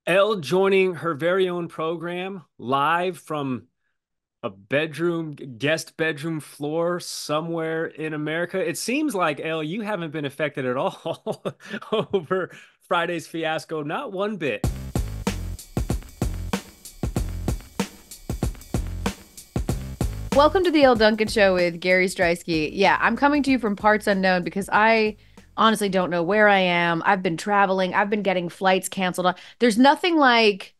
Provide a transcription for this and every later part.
Elle joining her very own program live from a guest bedroom floor somewhere in America. It seems like, Elle, you haven't been affected at all over Friday's fiasco, not one bit. Welcome to the Elle Duncan Show with Gary Streisky. Yeah, I'm coming to you from parts unknown because I honestly don't know where I am. I've been traveling. I've been getting flights canceled on. There's nothing like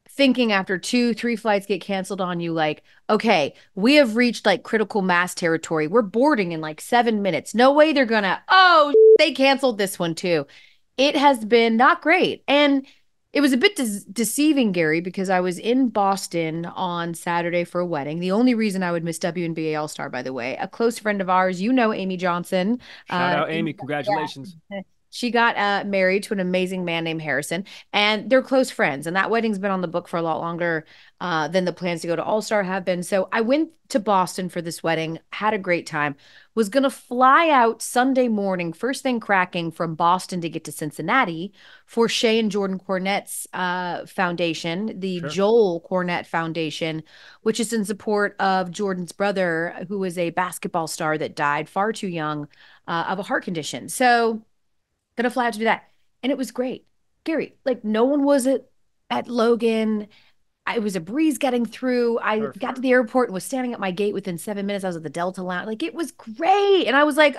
thinking after two, three flights get canceled on you, like, okay, we have reached like critical mass territory. We're boarding in like 7 minutes. No way they're gonna, oh, they canceled this one too. It has been not great. And it was a bit deceiving, Gary, because I was in Boston on Saturday for a wedding. The only reason I would miss WNBA All-Star, by the way, a close friend of ours, Amy Johnson. Shout out, Amy. Congratulations. Yeah. She got married to an amazing man named Harrison, and they're close friends. And that wedding's been on the book for a lot longer than the plans to go to All Star have been. So I went to Boston for this wedding, had a great time, was going to fly out Sunday morning, first thing cracking from Boston to get to Cincinnati for Shay and Jordan Cornett's foundation, the Sure. Joel Cornett Foundation, which is in support of Jordan's brother, who was a basketball star that died far too young of a heart condition. So, gonna fly out to do that. And it was great. Gary, like no one was at Logan. It was a breeze getting through. I got to Perfect. the airport and was standing at my gate within 7 minutes. I was at the Delta Lounge. Like it was great. And I was like,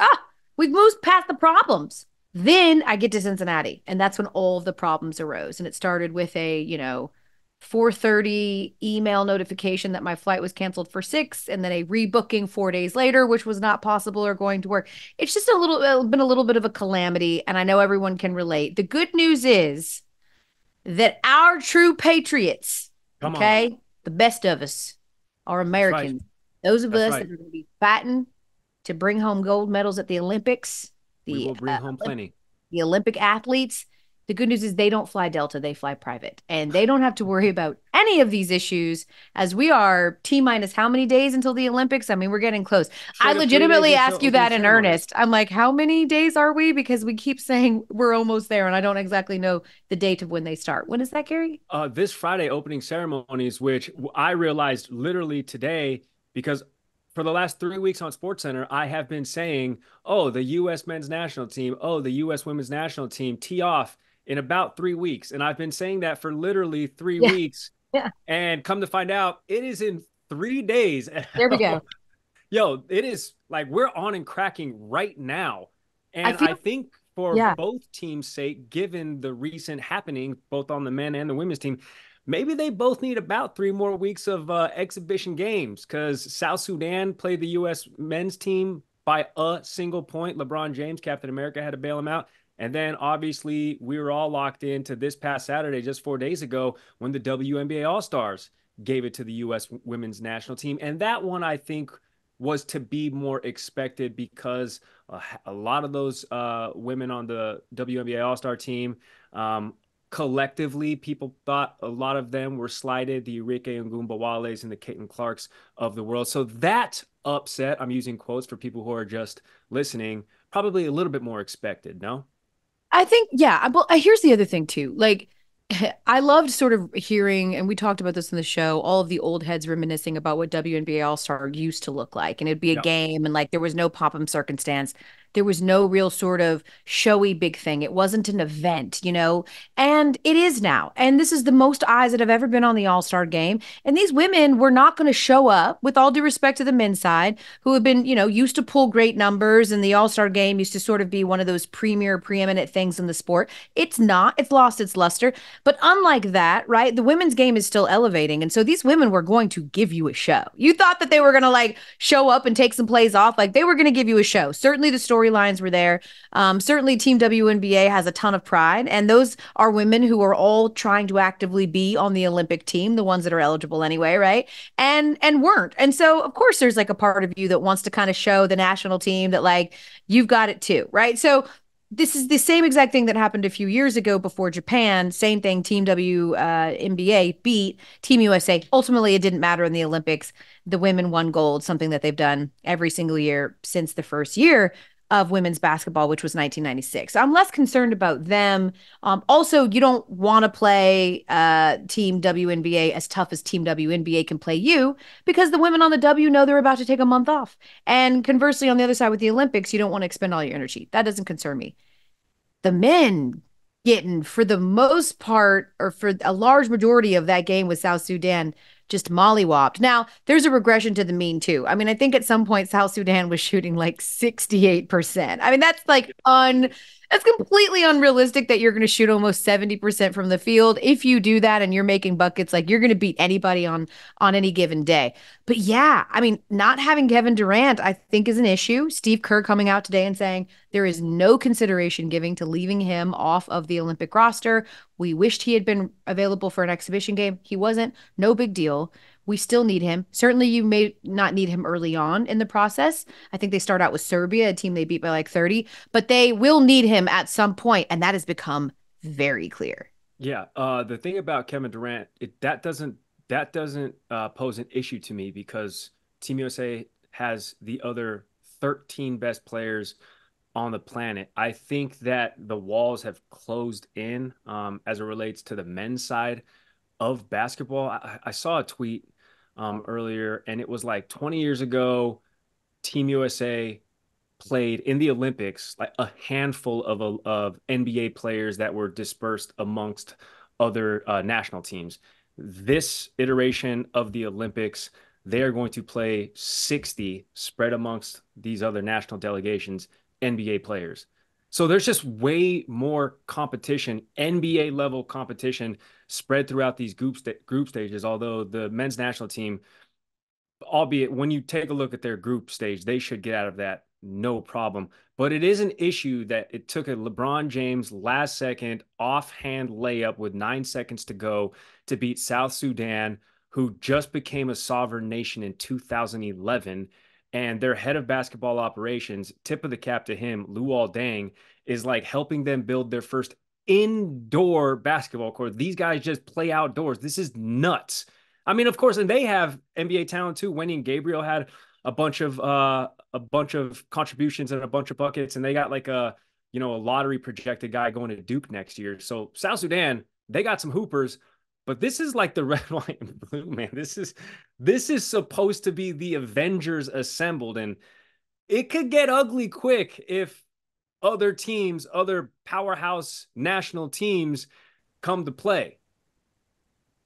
we've moved past the problems. Then I get to Cincinnati, and that's when all of the problems arose. And it started with a, 4:30 email notification that my flight was canceled for 6, and then a rebooking 4 days later, which was not possible or going to work. It's just been a little bit of a calamity, and I know everyone can relate. The good news is that our true patriots, Come on. okay, the best of us are That's right. Americans. Those of That's us right. that are going to be fighting to bring home gold medals at the Olympics, We the will bring home plenty. the Olympic athletes. The good news is they don't fly Delta, they fly private. And they don't have to worry about any of these issues as we are T minus how many days until the Olympics? I mean, we're getting close. I Straight up 3 days legitimately until ask you opening that in ceremony. earnest. I'm like, how many days are we? Because we keep saying we're almost there, and I don't exactly know the date of when they start. When is that, Gary? This Friday opening ceremonies, which I realized literally today because for the last 3 weeks on SportsCenter, I have been saying, "Oh, the U.S. men's national team, oh, the U.S. women's national team tee off in about 3 weeks," and I've been saying that for literally three Yeah. weeks, Yeah. and come to find out, it is in 3 days. There we go. Yo, it is like we're on and cracking right now. I And feel, I think for yeah. both teams' sake, given the recent happening, both on the men and the women's team, maybe they both need about 3 more weeks of exhibition games because South Sudan played the U.S. men's team by a single point. LeBron James, Captain America, had to bail him out. And then obviously we were all locked into this past Saturday, just 4 days ago, when the WNBA All-Stars gave it to the U.S. women's national team. And that one, I think, was to be more expected because a lot of those women on the WNBA All-Star team, collectively, people thought a lot of them were slighted, the Arike Ogunbowales and the Caitlin Clarks of the world. So that upset, I'm using quotes for people who are just listening, probably a little bit more expected, no? I think, yeah. Well, here's the other thing too. Like, I loved sort of hearing, and we talked about this in the show, all of the old heads reminiscing about what WNBA All-Star used to look like. And it'd be a Yeah. game, and like there was no pomp and circumstance. There was no real sort of showy big thing. It wasn't an event, and it is now. And this is the most eyes that have ever been on the All-Star game. And these women were not going to show up, with all due respect to the men's side, who have been, used to pull great numbers. And the All-Star game used to sort of be one of those premier, preeminent things in the sport. It's not, it's lost its luster. But unlike that, right, the women's game is still elevating. And so these women were going to give you a show. You thought that they were going to like show up and take some plays off. Like they were going to give you a show. Certainly the storylines were there. Certainly Team WNBA has a ton of pride. And those are women who are all trying to actively be on the Olympic team, the ones that are eligible anyway, right? And weren't. And so of course there's like a part of you that wants to kind of show the national team that like you've got it too, right? So this is the same exact thing that happened a few years ago before Japan. Same thing. Team WNBA beat Team USA. Ultimately, it didn't matter in the Olympics. The women won gold, something that they've done every single year since the first year. of women's basketball, which was 1996. So I'm less concerned about them. Also, you don't want to play Team WNBA as tough as Team WNBA can play you because the women on the W know they're about to take a month off. And conversely, on the other side with the Olympics, you don't want to expend all your energy. That doesn't concern me. The men getting, for the most part, or for a large majority of that game with South Sudan, just mollywopped. Now, there's a regression to the mean, too. I mean, I think at some point South Sudan was shooting like 68%. I mean, that's like that's completely unrealistic that you're going to shoot almost 70% from the field. If you do that and you're making buckets, like you're going to beat anybody on any given day. But yeah, I mean, not having Kevin Durant, I think, is an issue. Steve Kerr coming out today and saying there is no consideration giving to leaving him off of the Olympic roster. We wished he had been available for an exhibition game. He wasn't. No big deal. We still need him. Certainly, you may not need him early on in the process. I think they start out with Serbia, a team they beat by like 30, but they will need him at some point, and that has become very clear. Yeah, the thing about Kevin Durant, that doesn't pose an issue to me because Team USA has the other 13 best players on the planet. I think that the walls have closed in as it relates to the men's side of basketball. I saw a tweet earlier, and it was like 20 years ago, Team USA played in the Olympics like a handful of NBA players that were dispersed amongst other national teams. This iteration of the Olympics, they are going to play 60 spread amongst these other national delegations, NBA players. So there's just way more competition, NBA level competition spread throughout these group stages. Although the men's national team, albeit when you take a look at their group stage, they should get out of that no problem. But it is an issue that it took a LeBron James last second offhand layup with 9 seconds to go to beat South Sudan, who just became a sovereign nation in 2011. And their head of basketball operations, tip of the cap to him, Luol Deng, is like helping them build their first indoor basketball court. These guys just play outdoors. This is nuts. I mean, of course, and they have NBA talent too. Wendy and Gabriel had a bunch of contributions and a bunch of buckets, and they got like a lottery projected guy going to Duke next year. So South Sudan, they got some hoopers, but this is like the red, white, and blue, man. This is supposed to be the Avengers assembled, and it could get ugly quick if other teams, other powerhouse national teams come to play.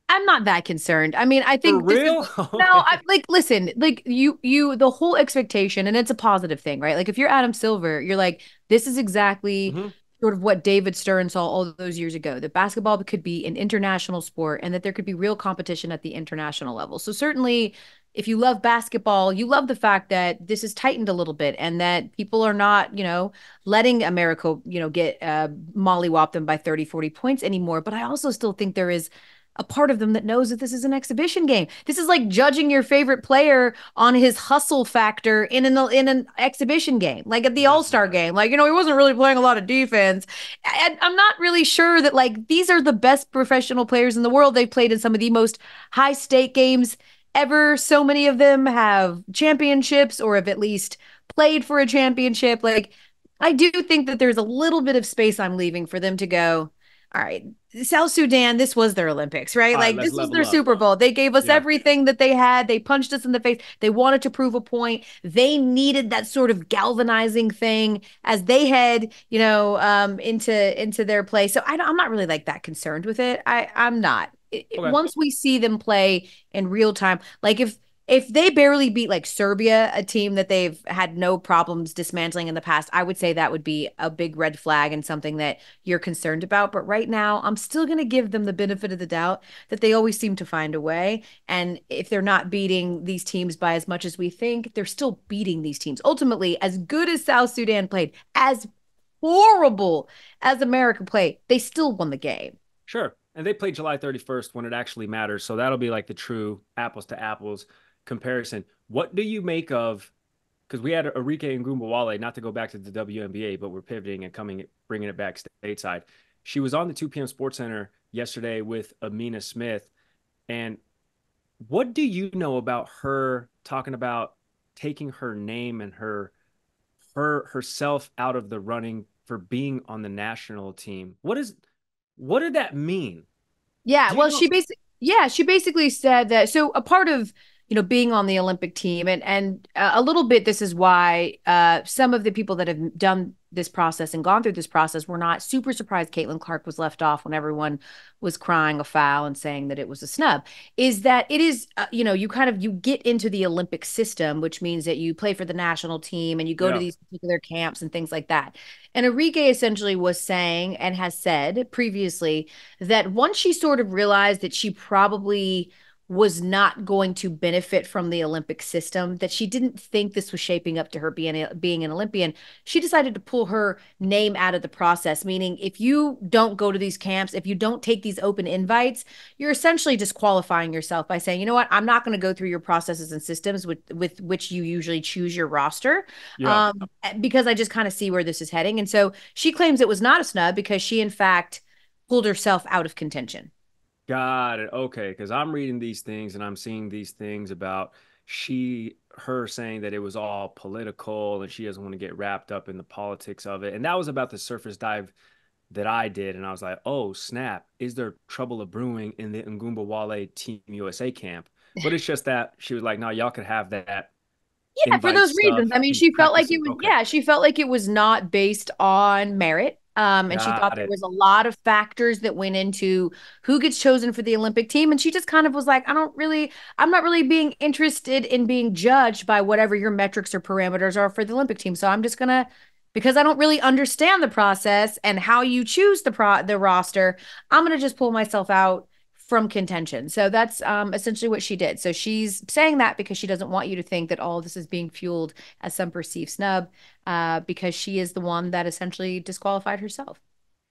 I'm not that concerned. I mean, I For think this is real? no, Okay. like listen, like the whole expectation, and it's a positive thing, right? Like if you're Adam Silver, you're like, this is exactly Mm-hmm. sort of what David Stern saw all those years ago, that basketball could be an international sport and that there could be real competition at the international level. So certainly if you love basketball, you love the fact that this is tightened a little bit and that people are not, letting America, get mollywop them by 30, 40 points anymore. But I also still think there is a part of them that knows that this is an exhibition game. This is like judging your favorite player on his hustle factor in an exhibition game, like at the Listen, All-Star game. Like, he wasn't really playing a lot of defense. And I'm not really sure that like these are the best professional players in the world. They've played in some of the most high stake games ever. So many of them have championships or have at least played for a championship. Like, I do think that there's a little bit of space I'm leaving for them to go, all right, South Sudan, this was their Olympics, right? all right, Like, let's this was level their up. Super Bowl. They gave us Yeah. everything that they had. They punched us in the face. They wanted to prove a point. They needed that sort of galvanizing thing as they head, into their play. So I'm not really like that concerned with it. I'm not. Okay. Once we see them play in real time, like if they barely beat like Serbia, a team that they've had no problems dismantling in the past, I would say that would be a big red flag and something that you're concerned about. But right now, I'm still going to give them the benefit of the doubt that they always seem to find a way. And if they're not beating these teams by as much as we think, they're still beating these teams. Ultimately, as good as South Sudan played, as horrible as America played, they still won the game. Sure. And they play July 31st when it actually matters. So that'll be like the true apples to apples comparison. What do you make of, because we had Arike Ogunbowale, not to go back to the WNBA, but we're pivoting and bringing it back stateside. She was on the 2 p.m. Sports Center yesterday with Amina Smith. And what do you know about her talking about taking her name and her herself out of the running for being on the national team. What did that mean? Yeah, Do you well, know? she basically said that. So a part of being on the Olympic team, and a little bit, this is why some of the people that have done this process and gone through this process were not super surprised Caitlin Clark was left off when everyone was crying a foul and saying that it was a snub. Is that it is you get into the Olympic system, which means that you play for the national team and you go to Yeah. these particular camps and things like that. And Arike essentially was saying and has said previously that once she sort of realized that she probably was not going to benefit from the Olympic system, that she didn't think this was shaping up to her being an Olympian, she decided to pull her name out of the process. Meaning, if you don't go to these camps, if you don't take these open invites, you're essentially disqualifying yourself by saying, you know what, I'm not going to go through your processes and systems with which you usually choose your roster, Yeah. because I just kind of see where this is heading. And so she claims it was not a snub because she, in fact, pulled herself out of contention. Got it. Okay, because I'm reading these things and I'm seeing these things about her saying that it was all political and she doesn't want to get wrapped up in the politics of it. And that was about the surface dive that I did. And I was like, oh, snap. Is there trouble of brewing in the Ogunbowale Team USA camp? But it's just that she was like, no, y'all could have that Yeah, for invite those reasons. stuff I mean, and she felt like practice it it. was, Okay. yeah, she felt like it was not based on merit. And she thought Got there it. was a lot of factors that went into who gets chosen for the Olympic team. And she just kind of was like, I'm not really being interested in being judged by whatever your metrics or parameters are for the Olympic team. So I'm just gonna, because I don't really understand the process and how you choose the roster, I'm gonna just pull myself out from contention. So that's essentially what she did. So she's saying that because she doesn't want you to think that all of this is being fueled as some perceived snub, because she is the one that essentially disqualified herself.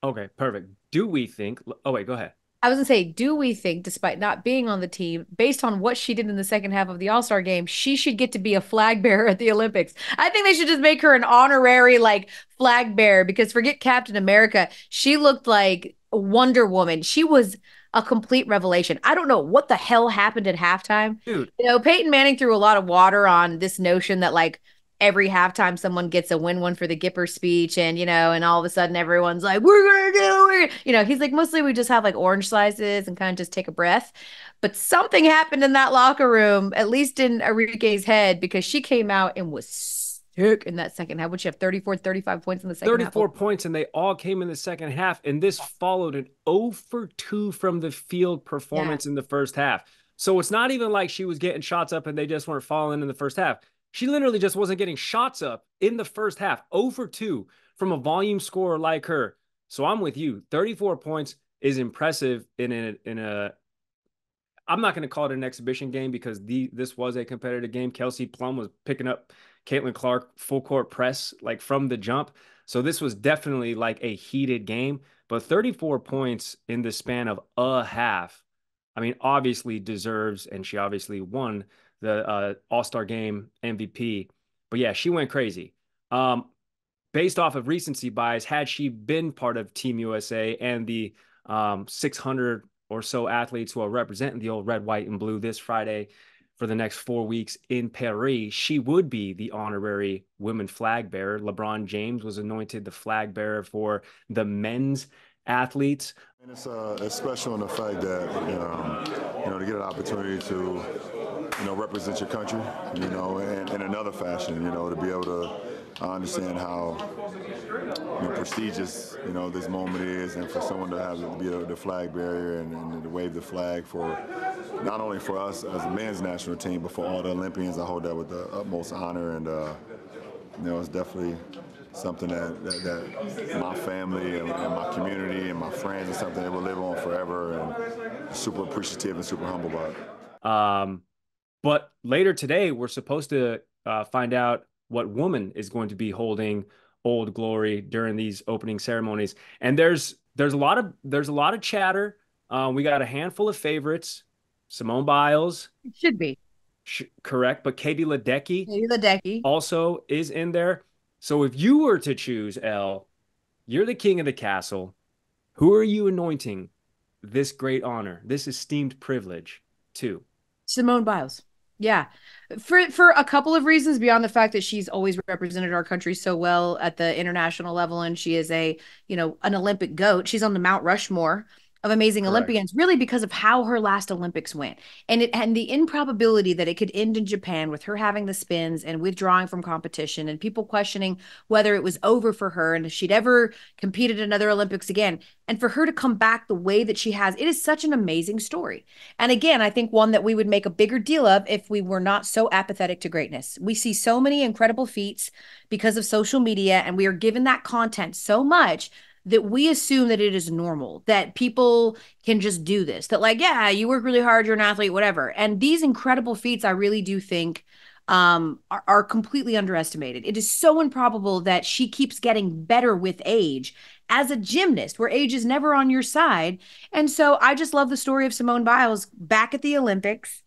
Okay, perfect. Do we think, oh, wait, go ahead. I was gonna say, do we think, despite not being on the team, based on what she did in the second half of the All-Star game, she should get to be a flag bearer at the Olympics? I think they should just make her an honorary like flag bearer because forget Captain America, she looked like Wonder Woman. She was a complete revelation. I don't know what the hell happened at halftime. Dude, Peyton Manning threw a lot of water on this notion that like every halftime someone gets a win one for the Gipper speech, and and all of a sudden everyone's like, he's like, mostly we just have like orange slices and kind of just take a breath. But something happened in that locker room, at least in Arike's head, because she came out and was sick in that second half. Would she have 34, 35 points in the second half? 34 points, and they all came in the second half. And this followed an 0 for 2 from the field Yeah. performance in the first half. So it's not even like she was getting shots up and they just weren't falling in the first half. She literally just wasn't getting shots up in the first half. 0 for 2 from a volume scorer like her. So I'm with you. 34 points is impressive in a I'm not going to call it an exhibition game because this was a competitive game. Kelsey Plum was picking up Caitlin Clark full court press like from the jump. So this was definitely like a heated game. But 34 points in the span of a half, I mean, obviously deserves, and she obviously won the All-Star game MVP. But yeah, she went crazy. Based off of recency bias, had she been part of Team USA and the 600 or so athletes who are representing the old red, white, and blue this Friday for the next 4 weeks in Paris, she would be the honorary women flag bearer. LeBron James was anointed the flag bearer for the men's athletes. And it's special in the fact that to get an opportunity to represent your country, in another fashion, to be able to understand how prestigious this moment is, and for someone to have to be the flag bearer and to wave the flag for not only for us as a men's national team, but for all the Olympians. I hold that with the utmost honor, and it's definitely something that my family and my community and my friends is something that will live on forever, and super appreciative and super humble about it. But later today, we're supposed to find out what woman is going to be holding Old Glory during these opening ceremonies. And there's a lot of chatter. We got a handful of favorites. Simone Biles, It should be. correct, but Katie Ledecky Maybe the Decky. also is in there. So if you were to choose, Elle, you're the king of the castle. Who are you anointing this great honor, this esteemed privilege to? Simone Biles. Yeah. For a couple of reasons beyond the fact that she's always represented our country so well at the international level, and she is an Olympic goat. She's on the Mount Rushmore of amazing Correct. Olympians, really because of how her last Olympics went. And the improbability that it could end in Japan with her having the spins and withdrawing from competition and people questioning whether it was over for her and if she'd ever competed in another Olympics again. And for her to come back the way that she has, it is such an amazing story. And again, I think one that we would make a bigger deal of if we were not so apathetic to greatness. We see so many incredible feats because of social media, and we are given that content so much that we assume that it is normal, that people can just do this, that like, yeah, you work really hard, you're an athlete, whatever. And these incredible feats, I really do think are completely underestimated. It is so improbable that she keeps getting better with age as a gymnast, where age is never on your side. And so I just love the story of Simone Biles back at the Olympics,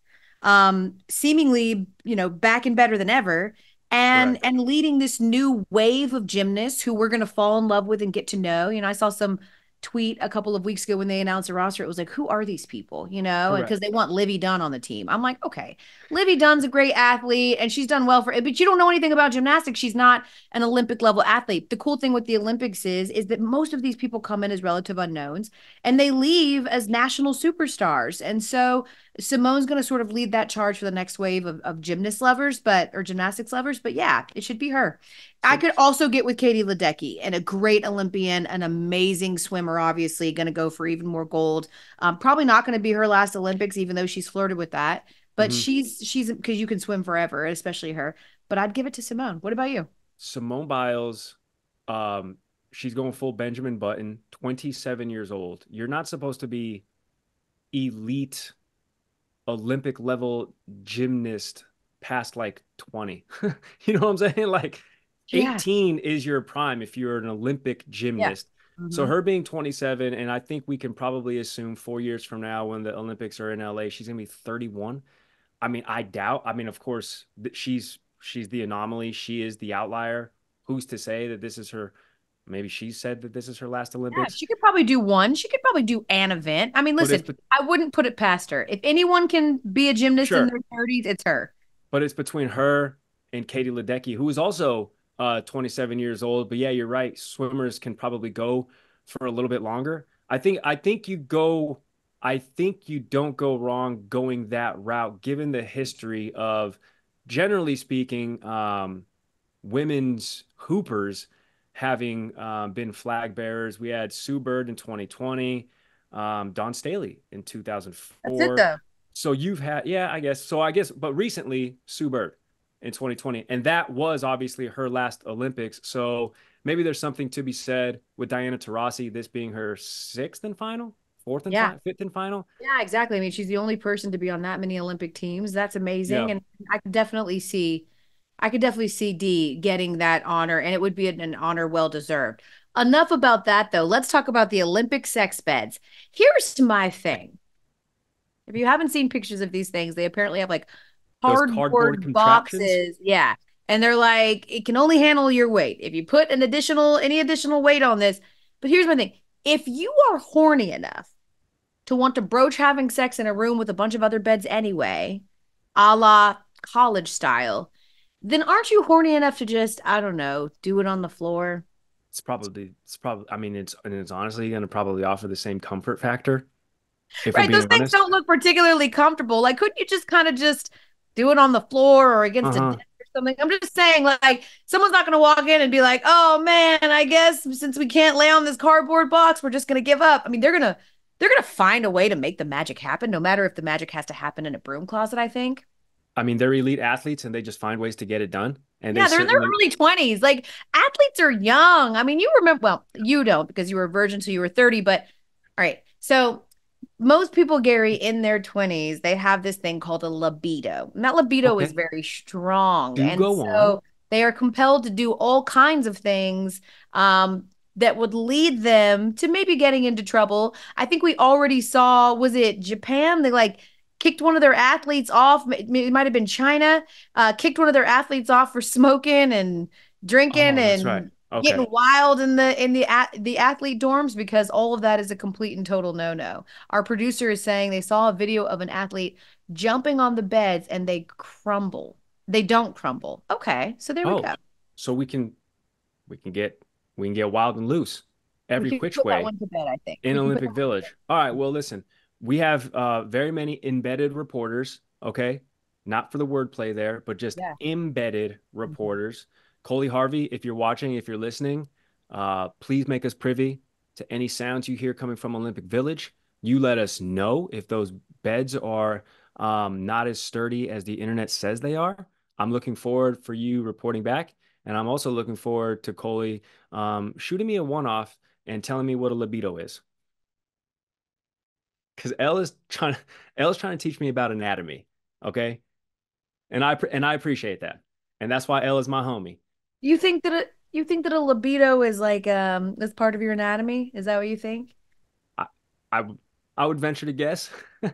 seemingly, back and better than ever, and leading this new wave of gymnasts who we're going to fall in love with and get to know. I saw some tweet a couple of weeks ago when they announced the roster. It was like, who are these people? And because they want Livy Dunn on the team. I'm like, okay, Livy Dunn's a great athlete and she's done well for it, but you don't know anything about gymnastics. She's not an Olympic level athlete. The cool thing with the Olympics is that most of these people come in as relative unknowns and they leave as national superstars. And so Simone's going to sort of lead that charge for the next wave of gymnast lovers, or gymnastics lovers. But yeah, it should be her. I could also get with Katie Ledecky, and a great Olympian, an amazing swimmer, obviously going to go for even more gold. Probably not going to be her last Olympics, even though she's flirted with that. But she's because you can swim forever, especially her. But I'd give it to Simone. What about you? Simone Biles, she's going full Benjamin Button, 27 years old. You're not supposed to be elite Olympic level gymnast past like 20. You know what I'm saying? Like 18 is your prime if you're an Olympic gymnast. Yeah. So her being 27, and I think we can probably assume 4 years from now when the Olympics are in LA, she's going to be 31. I mean, I doubt. I mean, of course, she's the anomaly. She is the outlier. Who's to say that this is her? Maybe she said that this is her last Olympics. Yeah, she could probably do one. She could probably do an event. I mean, listen, I wouldn't put it past her. If anyone can be a gymnast in their 30s, it's her. But it's between her and Katie Ledecky, who is also 27 years old. But yeah, you're right. Swimmers can probably go for a little bit longer. I think you don't go wrong going that route, given the history of, generally speaking, women's hoopers having been flag bearers. We had Sue Bird in 2020, Dawn Staley in 2004. That's it, though. So you've had, but recently Sue Bird in 2020. And that was obviously her last Olympics. So maybe there's something to be said with Diana Taurasi, this being her fifth and final. Yeah, exactly. I mean, she's the only person to be on that many Olympic teams. That's amazing. Yeah. And I could definitely see Dee getting that honor, and it would be an honor well-deserved. Enough about that, though. Let's talk about the Olympic sex beds. Here's my thing. If you haven't seen pictures of these things, they apparently have like cardboard boxes. Yeah. And they're like, it can only handle your weight. If you put any additional weight on this. But here's my thing. If you are horny enough to want to broach having sex in a room with a bunch of other beds anyway, a la college style, then aren't you horny enough to just, I don't know, do it on the floor? It's probably, I mean, it's honestly going to probably offer the same comfort factor. Right. Those things don't look particularly comfortable. Like, couldn't you just kind of just do it on the floor or against a desk or something? I'm just saying, like, someone's not going to walk in and be like, oh man, I guess since we can't lay on this cardboard box, we're just going to give up. I mean, they're going to find a way to make the magic happen, no matter if the magic has to happen in a broom closet, I think. I mean, they're elite athletes and they just find ways to get it done. And they're in their early 20s. Like, athletes are young. I mean, you remember, well, you don't because you were a virgin, so you were 30, but all right. So most people, Gary, in their 20s, they have this thing called a libido. And that libido is very strong. They are compelled to do all kinds of things that would lead them to maybe getting into trouble. I think we already saw, was it Japan? They like kicked one of their athletes off. It might have been China. Kicked one of their athletes off for smoking and drinking Okay. getting wild in the athlete dorms, because all of that is a complete and total no-no. Our producer is saying they saw a video of an athlete jumping on the beds and they crumble. They don't crumble. Okay, so there we Oh, go. so we can get we can get wild and loose We every can which put that way one to bed, I think. in We can put that Olympic one to bed. Village. All right, well, listen, we have very many embedded reporters, okay? Not for the wordplay there, but just Yeah. embedded Mhm. reporters. Coley Harvey, if you're watching, if you're listening, please make us privy to any sounds you hear coming from Olympic Village. You let us know if those beds are not as sturdy as the internet says they are. I'm looking forward for you reporting back. And I'm also looking forward to Coley shooting me a one-off and telling me what a libido is. Because Elle is trying to teach me about anatomy. Okay. And I appreciate that. And that's why Elle is my homie. You think that a libido is like is part of your anatomy? Is that what you think? I I, I would venture to guess.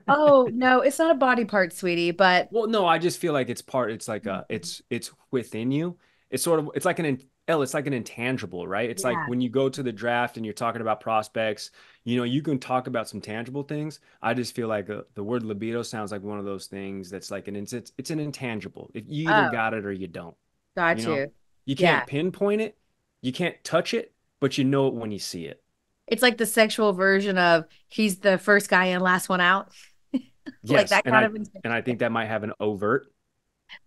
Oh, no, it's not a body part, sweetie, but Well, no, I just feel like it's like it's within you. It's sort of it's like it's like an intangible, right? It's like yeah. when you go to the draft and you're talking about prospects, you can talk about some tangible things. I just feel like the word libido sounds like one of those things that's like it's an intangible. If you either Oh, got it or you don't, you got know. you. You Yeah. can't pinpoint it, you can't touch it, but you know it when you see it. It's like the sexual version of he's the first guy in, last one out. Like Yes, that kind of and I think that might have an overt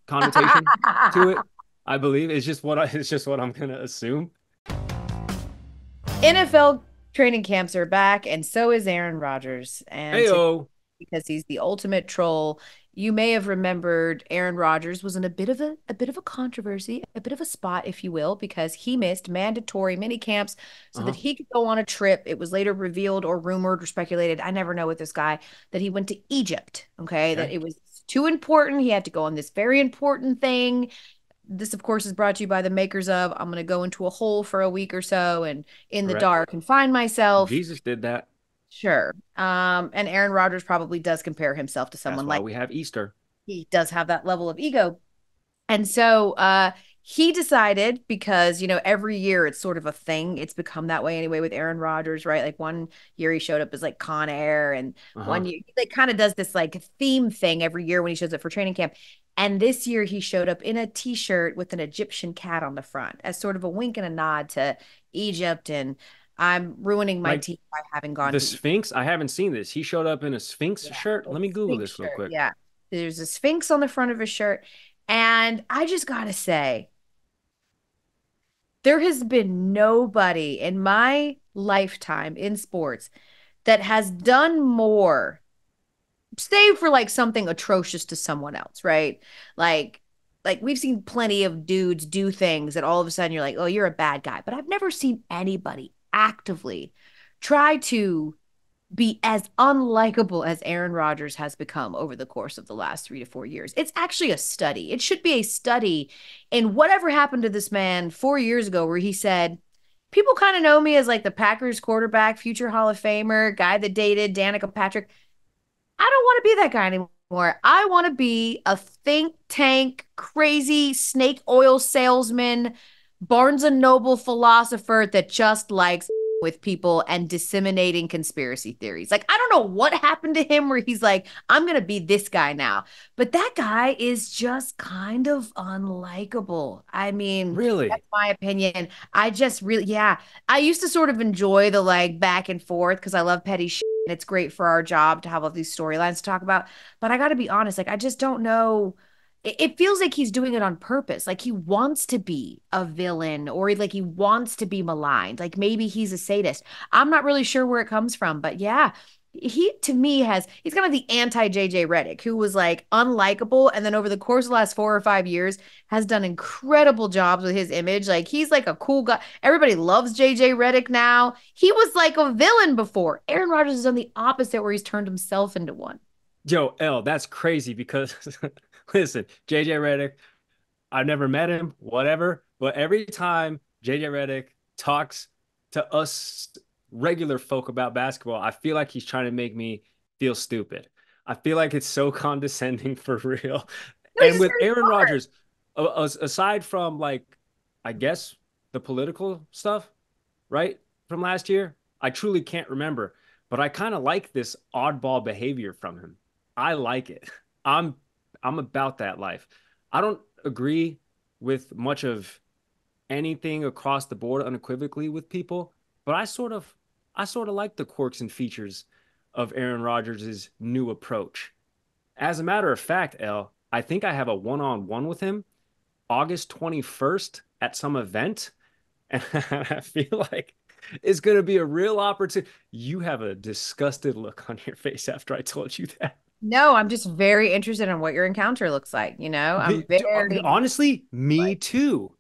connotation to it. I believe it's just what I'm gonna assume. NFL training camps are back, and so is Aaron Rodgers. And to Heyo. because he's the ultimate troll. You may have remembered Aaron Rodgers was in a bit of a controversy, a bit of a spot, if you will, because he missed mandatory mini camps so that Uh-huh. he could go on a trip. It was later revealed or rumored or speculated. I never know with this guy that he went to Egypt. Okay, that Okay. it was too important. He had to go on this very important thing. This, of course, is brought to you by the makers of I'm going to go into a hole for a week or so and in the Correct. dark and find myself. Jesus did that. Sure. And Aaron Rodgers probably does compare himself to That's someone why like we have Easter. he does have that level of ego. And so he decided, because, every year it's sort of a thing. It's become that way anyway with Aaron Rodgers, right? Like one year he showed up as like Con Air, and Uh-huh. one year he like kind of does this like theme thing every year when he shows up for training camp. And this year he showed up in a t-shirt with an Egyptian cat on the front as sort of a wink and a nod to Egypt. And I'm ruining my Like team by having gone the to Egypt. Sphinx. I haven't seen this. He showed up in a Sphinx Yeah, shirt. Let it's me a Google Sphinx this real shirt. quick. Yeah. There's a Sphinx on the front of his shirt. And I just gotta say, there has been nobody in my lifetime in sports that has done more, save for like something atrocious to someone else, right? Like, like we've seen plenty of dudes do things that all of a sudden you're like, oh, you're a bad guy. But I've never seen anybody actively try to be as unlikable as Aaron Rodgers has become over the course of the last 3 to 4 years. It's actually a study. It should be a study in whatever happened to this man 4 years ago, where he said, people kind of know me as like the Packers quarterback, future Hall of Famer, guy that dated Danica Patrick. I don't want to be that guy anymore. I want to be a think tank, crazy snake oil salesman, Barnes and Noble philosopher that just likes with people and disseminating conspiracy theories. Like, I don't know what happened to him where he's like, I'm going to be this guy now. But that guy is just kind of unlikable. I mean, that's Really? my opinion. I just really, yeah. I used to sort of enjoy the like back and forth because I love petty shit. And it's great for our job to have all these storylines to talk about. But I got to be honest, like, I just don't know. It feels like he's doing it on purpose. Like he wants to be a villain, or like he wants to be maligned. Like maybe he's a sadist. I'm not really sure where it comes from, but yeah, he to me he's kind of the anti JJ Redick, who was like unlikable. And then over the course of the last 4 or 5 years has done incredible jobs with his image. Like he's like a cool guy. Everybody loves JJ Redick now. He was like a villain before. Aaron Rodgers has done the opposite, where he's turned himself into one. Yo, L, that's crazy because listen, JJ Redick, I've never met him, whatever, but every time JJ Redick talks to us regular folk about basketball, I feel like he's trying to make me feel stupid. I feel like it's so condescending for real. No, he's And just with very Aaron smart. Rodgers, aside from like, I guess the political stuff, right? From last year. I truly can't remember, but I kind of like this oddball behavior from him. I like it. I'm I'm about that life. I don't agree with much of anything across the board unequivocally with people, but I sort of like the quirks and features of Aaron Rodgers' new approach. As a matter of fact, Elle, I think I have a one-on-one with him August 21st at some event. And I feel like it's going to be a real opportunity. You have a disgusted look on your face after I told you that. No, I'm just very interested in what your encounter looks like. You know, I'm very Honestly, me like, too.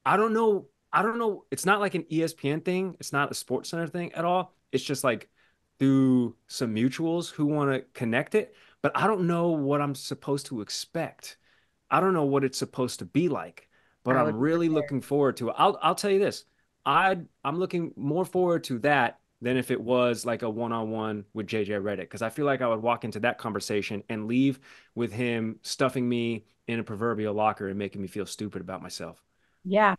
I don't know. I don't know. It's not like an ESPN thing. It's not a Sports Center thing at all. It's just like through some mutuals who want to connect it, but I don't know what I'm supposed to expect. I don't know what it's supposed to be like, but I I'm would be really prepared. looking forward to it. I'll tell you this. I'm looking more forward to that than if it was like a one-on-one with JJ Redick, because I feel like I would walk into that conversation and leave with him stuffing me in a proverbial locker and making me feel stupid about myself. Yeah,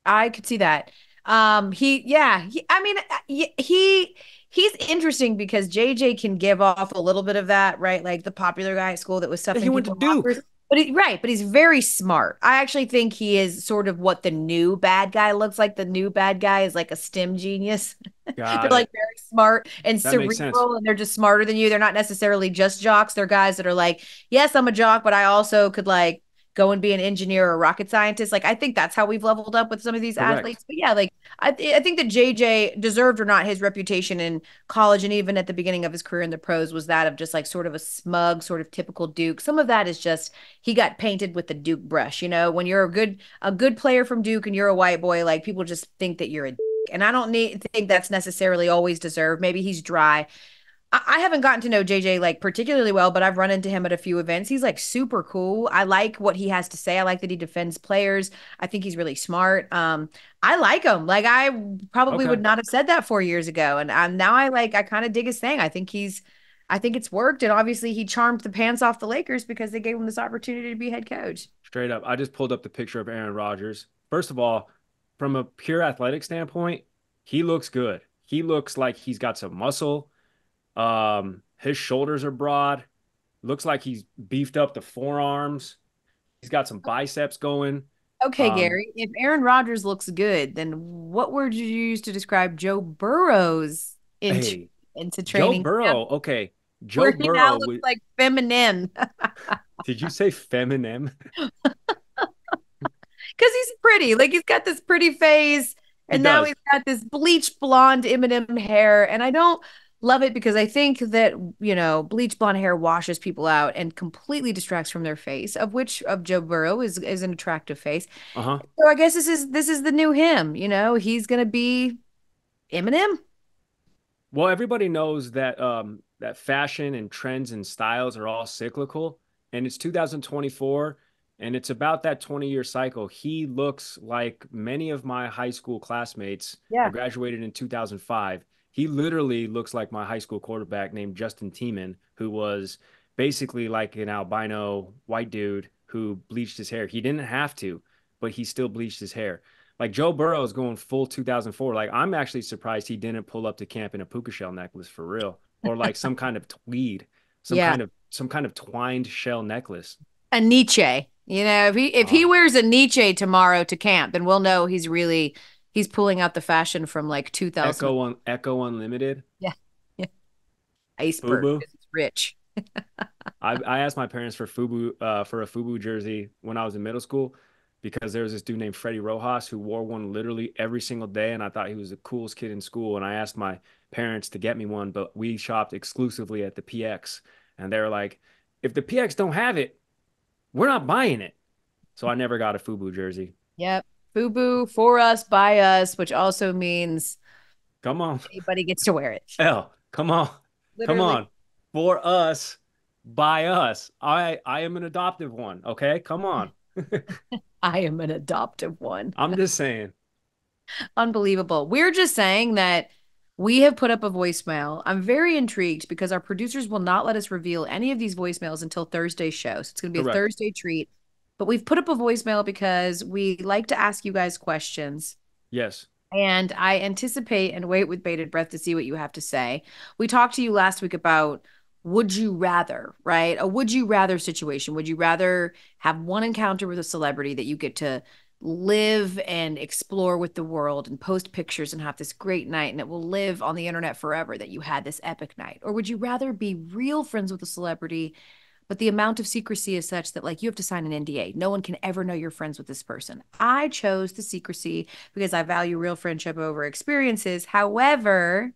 I could see that. I mean, he's interesting because JJ can give off a little bit of that, right? Like the popular guy at school that was Yeah, he stuffing went to people in lockers. Duke. But he's very smart. I actually think he is sort of what the new bad guy looks like. The new bad guy is like a STEM genius. They're Got like it. very smart and That makes sense. cerebral, and they're just smarter than you. They're not necessarily just jocks. They're guys that are like, yes, I'm a jock, but I also could like go and be an engineer or a rocket scientist. Like I think that's how we've leveled up with some of these Correct. athletes. But yeah, like I think that JJ deserved or not his reputation in college and even at the beginning of his career in the pros was that of just like sort of a smug, sort of typical Duke. Some of that is just he got painted with the Duke brush. You know, when you're a good player from Duke and you're a white boy, like people just think that you're a and I don't think that's necessarily always deserved. Maybe he's dry. I haven't gotten to know JJ like particularly well, but I've run into him at a few events. He's like super cool. I like what he has to say. I like that he defends players. I think he's really smart. I like him. Like I probably Okay. would not have said that 4 years ago, and now I kind of dig his thing. I think it's worked, and obviously he charmed the pants off the Lakers because they gave him this opportunity to be head coach. Straight up. I just pulled up the picture of Aaron Rodgers. First of all, from a pure athletic standpoint, he looks good. He looks like he's got some muscle. His shoulders are broad. Looks like he's beefed up the forearms. He's got some biceps going. Okay, Um, Gary, if Aaron Rodgers looks good, then what word did you use to describe Joe Burrow's entry hey, into Joe training camp, Burrow. Okay, Joe where he now Burrow. looks like feminine? Did you say feminine? Because he's pretty. Like he's got this pretty face, He and now does. he's got this bleach blonde Eminem hair. And I don't love it because I think that, bleach blonde hair washes people out and completely distracts from their face, of which of Joe Burrow is an attractive face. Uh-huh. So I guess this is the new him, he's gonna be Eminem. Well, everybody knows that that fashion and trends and styles are all cyclical, and it's 2024, and it's about that 20-year cycle. He looks like many of my high school classmates. I Yeah. graduated in 2005. He literally looks like my high school quarterback named Justin Tiemann, who was basically like an albino white dude who bleached his hair. He didn't have to, but he still bleached his hair. Like Joe Burrow is going full 2004. Like I'm actually surprised he didn't pull up to camp in a puka shell necklace for real, or like some kind of tweed, Yeah. some kind of twined shell necklace. A Nietzsche. If he Oh, wears a Nietzsche tomorrow to camp, then we'll know he's pulling out the fashion from like 2000. Echo Unlimited, Yeah. Yeah. Iceberg Fubu. because it's rich. I asked my parents for a Fubu jersey when I was in middle school because there was this dude named Freddie Rojas who wore one literally every single day, and I thought he was the coolest kid in school. And I asked my parents to get me one, but we shopped exclusively at the PX, and they were like, "If the PX don't have it, we're not buying it." So I never got a Fubu jersey. Yep. Fubu for us, by us, which also means Come on, anybody gets to wear it. L, come on, come Literally, on, for us, by us. I am an adoptive one. Okay, come on. I am an adoptive one. I'm just saying. Unbelievable. We're just saying that we have put up a voicemail. I'm very intrigued because our producers will not let us reveal any of these voicemails until Thursday's show. So it's going to be a Correct. Thursday treat. But we've put up a voicemail because we like to ask you guys questions. Yes. And I anticipate and wait with bated breath to see what you have to say. We talked to you last week about would you rather, right? A would you rather situation. Would you rather have one encounter with a celebrity that you get to live and explore with the world and post pictures and have this great night and it will live on the internet forever that you had this epic night? Or would you rather be real friends with a celebrity, but the amount of secrecy is such that like you have to sign an NDA. No one can ever know you're friends with this person. I chose the secrecy because I value real friendship over experiences. However,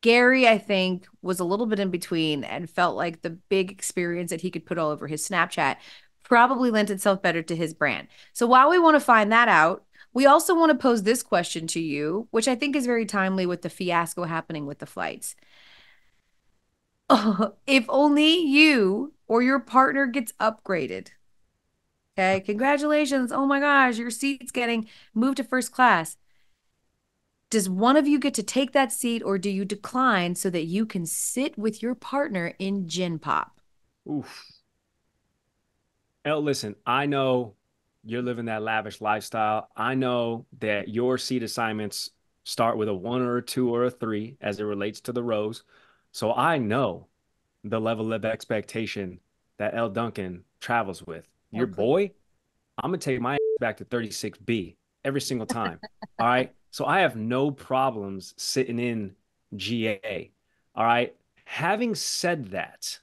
Gary, I think, was a little bit in between and felt like the big experience that he could put all over his Snapchat probably lent itself better to his brand. So while we want to find that out, we also want to pose this question to you, which I think is very timely with the fiasco happening with the flights. If only you or your partner gets upgraded. Okay, congratulations. Oh my gosh, your seat's getting moved to first class. Does one of you get to take that seat or do you decline so that you can sit with your partner in Gin Pop? Oof. Elle, listen, I know you're living that lavish lifestyle. I know that your seat assignments start with a 1 or a 2 or a 3 as it relates to the rows. So I know the level of expectation that Elle Duncan travels with. Your boy, I'm going to take my ass back to 36B every single time. All right. So I have no problems sitting in GA. All right. Having said that,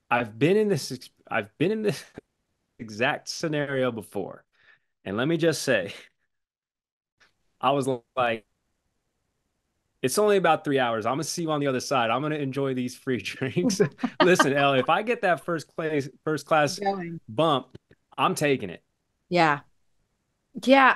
I've been in this exact scenario before. And let me just say, I was like, it's only about 3 hours. I'm gonna see you on the other side. I'm gonna enjoy these free drinks. Listen, Elle, if I get that first class bump, I'm taking it. Yeah. Yeah,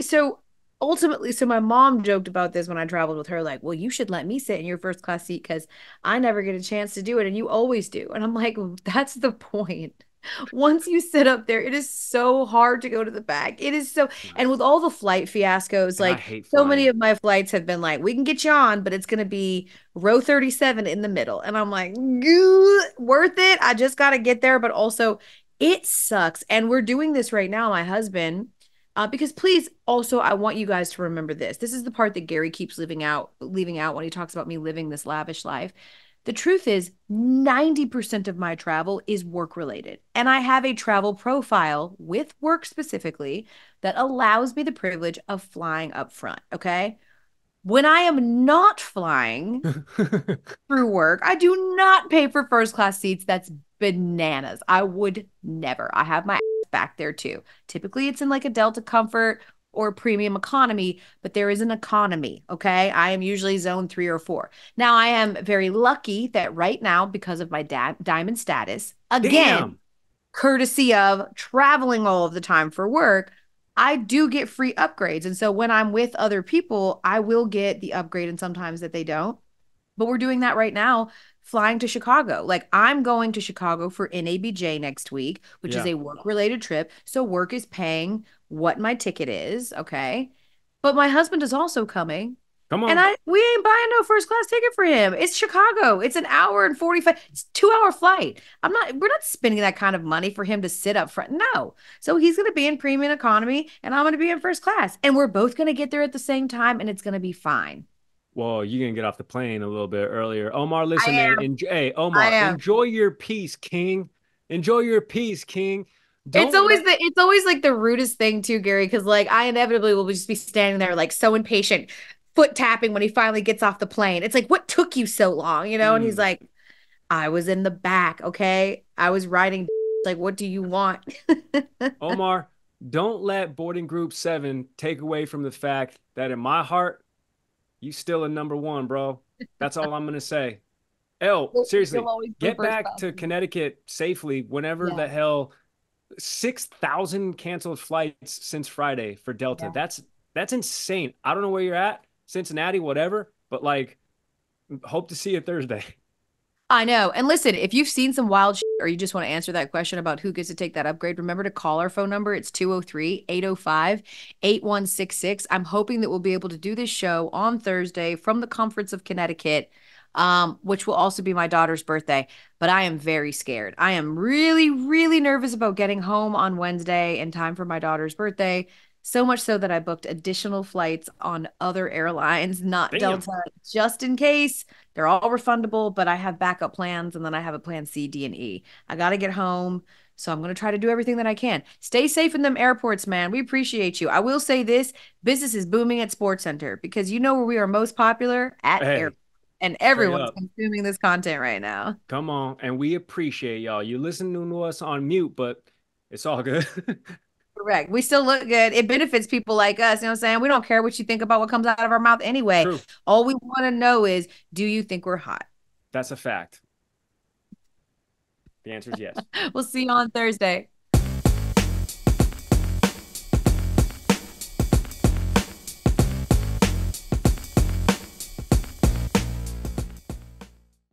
so ultimately, so my mom joked about this when I traveled with her, like, well, you should let me sit in your first class seat because I never get a chance to do it and you always do. And I'm like, that's the point. Once you sit up there, it is so hard to go to the back. It is so, and with all the flight fiascos, And I like hate so many flying. of my flights have been like, we can get you on, but it's going to be row 37 in the middle. And I'm like, worth it. I just got to get there. But also, it sucks. And we're doing this right now, my husband, because please, also, I want you guys to remember this. This is the part that Gary keeps leaving out when he talks about me living this lavish life. The truth is, 90% of my travel is work related. And I have a travel profile with work specifically that allows me the privilege of flying up front. Okay. When I am not flying through work, I do not pay for first class seats. That's bananas. I would never. I have my ass back there too. Typically, it's in like a Delta Comfort or premium economy, but there is an economy. Okay. I am usually zone 3 or 4. Now, I am very lucky that right now, because of my diamond status, again, Damn. courtesy of traveling all of the time for work, I do get free upgrades. And so when I'm with other people, I will get the upgrade and sometimes that they don't. But we're doing that right now, flying to Chicago. Like I'm going to Chicago for NABJ next week, which is Yeah. a work-related trip. So work is paying what my ticket is, okay? But my husband is also coming. Come And on. we ain't buying no first class ticket for him. It's Chicago. It's an hour and 45. It's a 2-hour flight. We're not spending that kind of money for him to sit up front. No. So he's going to be in premium economy and I'm going to be in first class. And we're both going to get there at the same time and it's going to be fine. Well, you're gonna get off the plane a little bit earlier. Omar, I listen, man. am. Hey, I Omar, am. enjoy your peace, King. Enjoy your peace, King. Don't let It's always like the rudest thing too, Gary, because like I inevitably will just be standing there like so impatient, foot tapping when he finally gets off the plane. It's like, what took you so long? You know? And he's like, I was in the back, okay? I was riding like, what do you want? Omar, don't let boarding group 7 take away from the fact that in my heart, you still a number 1, bro. That's all I'm gonna say. Elle, You'll seriously, always be get first back class. to Connecticut safely whenever Yeah. the hell 6,000 canceled flights since Friday for Delta. Yeah. That's insane. I don't know where you're at, Cincinnati, whatever, but like hope to see you Thursday. I know. And listen, if you've seen some wild shit or you just want to answer that question about who gets to take that upgrade, remember to call our phone number. It's 203-805-8166. I'm hoping that we'll be able to do this show on Thursday from the comforts of Connecticut, which will also be my daughter's birthday. But I am very scared. I am really, really nervous about getting home on Wednesday in time for my daughter's birthday. So much so that I booked additional flights on other airlines, not Damn. Delta, just in case. They're all refundable, but I have backup plans, and then I have a plan C, D, and E. I got to get home. So I'm going to try to do everything that I can. Stay safe in them airports, man. We appreciate you. I will say this, business is booming at Sports Center because you know where we are most popular? At airports. And everyone's consuming this content right now. Come on. And we appreciate y'all. You listen to us on mute, but it's all good. Correct. We still look good. It benefits people like us. You know what I'm saying? We don't care what you think about what comes out of our mouth anyway. True. All we want to know is, do you think we're hot? That's a fact. The answer is yes. We'll see you on Thursday.